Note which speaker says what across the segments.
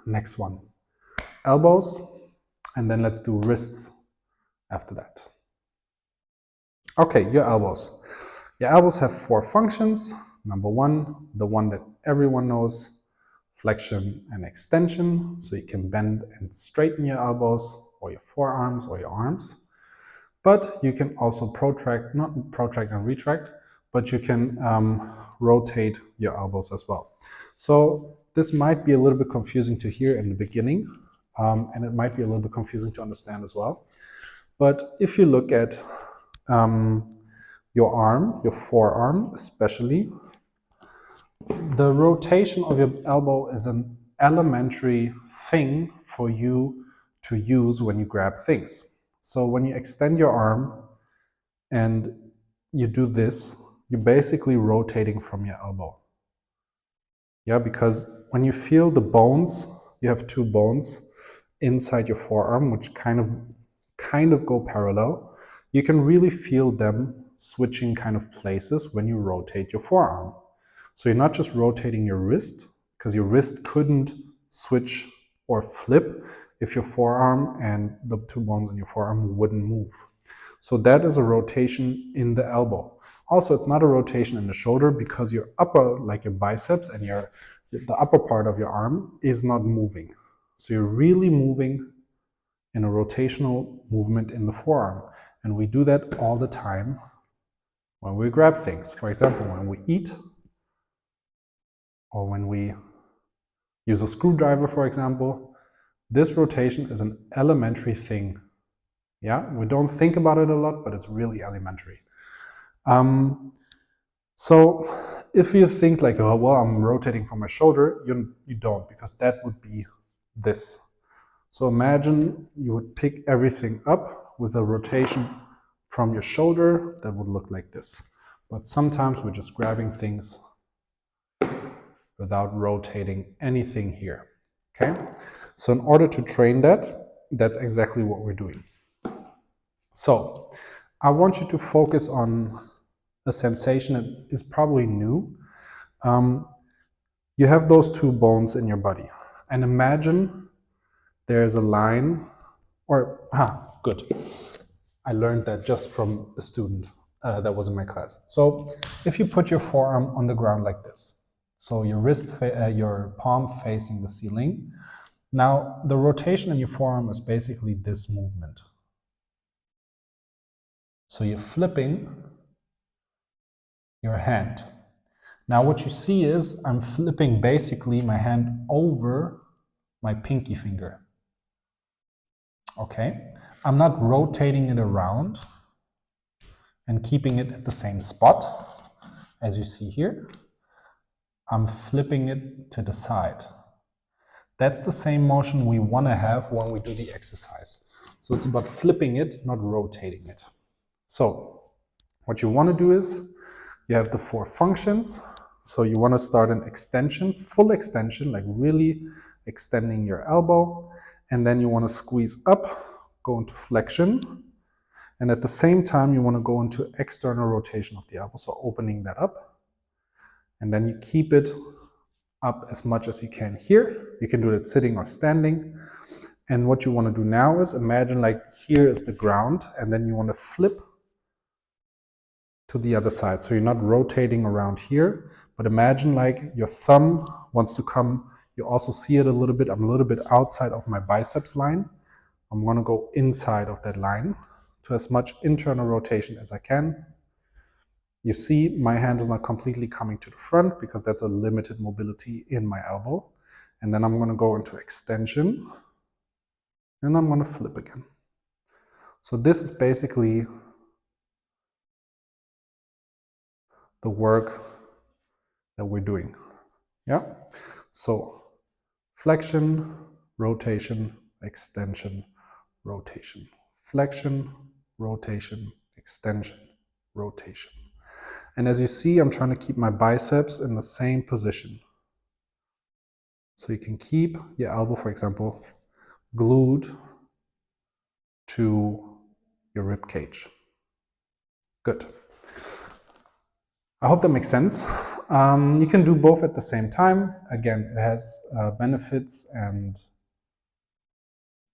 Speaker 1: Next one, elbows, and then let's do wrists after that. Okay, your elbows. Your elbows have 4 functions. Number 1, the one that everyone knows, flexion and extension. So you can bend and straighten your elbows or your forearms or your arms. But you can also protract, not protract and retract, but you can rotate your elbows as well. So this might be a little bit confusing to hear in the beginning, and it might be a little bit confusing to understand as well. But if you look at your arm, your forearm especially, the rotation of your elbow is an elementary thing for you to use when you grab things. So when you extend your arm and you do this, you're basically rotating from your elbow. Yeah, because when you feel the bones, you have 2 bones inside your forearm, which kind of go parallel. You can really feel them switching kind of places when you rotate your forearm. So you're not just rotating your wrist, because your wrist couldn't switch or flip if your forearm and the 2 bones in your forearm wouldn't move. So that is a rotation in the elbow. Also, it's not a rotation in the shoulder because your upper, like your biceps and the upper part of your arm is not moving. So you're really moving in a rotational movement in the forearm. And we do that all the time when we grab things. For example, when we eat, or when we use a screwdriver, for example, this rotation is an elementary thing. Yeah, we don't think about it a lot, but it's really elementary. So if you think like, oh, well, I'm rotating from my shoulder, you don't, because that would be this. So imagine you would pick everything up with a rotation from your shoulder that would look like this. But sometimes we're just grabbing things without rotating anything here. Okay? So in order to train that, that's exactly what we're doing. So I want you to focus on a sensation that is probably new. You have those 2 bones in your body, and imagine there's a line, good. I learned that just from a student that was in my class. So if you put your forearm on the ground like this, so your palm facing the ceiling, now the rotation in your forearm is basically this movement. So you're flipping your hand. Now what you see is I'm flipping basically my hand over my pinky finger. Okay, I'm not rotating it around and keeping it at the same spot as you see here. I'm flipping it to the side. That's the same motion we want to have when we do the exercise. So it's about flipping it, not rotating it. So what you want to do is you have the 4 functions. So you want to start an extension, full extension, like really extending your elbow. And then you want to squeeze up, go into flexion. And at the same time, you want to go into external rotation of the elbow, so opening that up. And then you keep it up as much as you can here. You can do it sitting or standing. And what you want to do now is imagine like here is the ground, and then you want to flip to the other side. So you're not rotating around here, but imagine like your thumb wants to come. You also see it a little bit. I'm a little bit outside of my biceps line. I'm going to go inside of that line to as much internal rotation as I can. You see my hand is not completely coming to the front because that's a limited mobility in my elbow. And then I'm going to go into extension and I'm going to flip again. So this is basically the work that we're doing. Yeah. So flexion, rotation, extension, rotation, flexion, rotation, extension, rotation. And as you see, I'm trying to keep my biceps in the same position. So you can keep your elbow, for example, glued to your rib cage. Good. I hope that makes sense. You can do both at the same time. Again, it has benefits and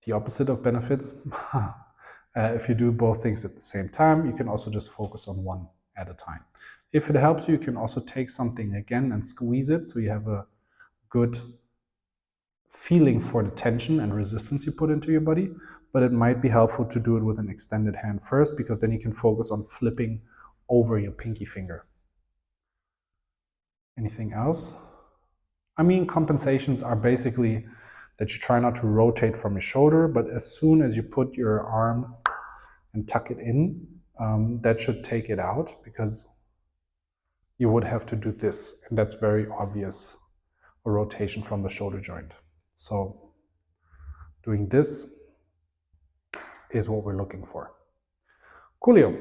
Speaker 1: the opposite of benefits. If you do both things at the same time, you can also just focus on one at a time. If it helps you, you can also take something again and squeeze it so you have a good feeling for the tension and resistance you put into your body, but it might be helpful to do it with an extended hand first, because then you can focus on flipping over your pinky finger. Anything else? I mean, compensations are basically that you try not to rotate from your shoulder, but as soon as you put your arm and tuck it in, that should take it out, because you would have to do this, and that's very obvious, a rotation from the shoulder joint. So doing this is what we're looking for. Coolio.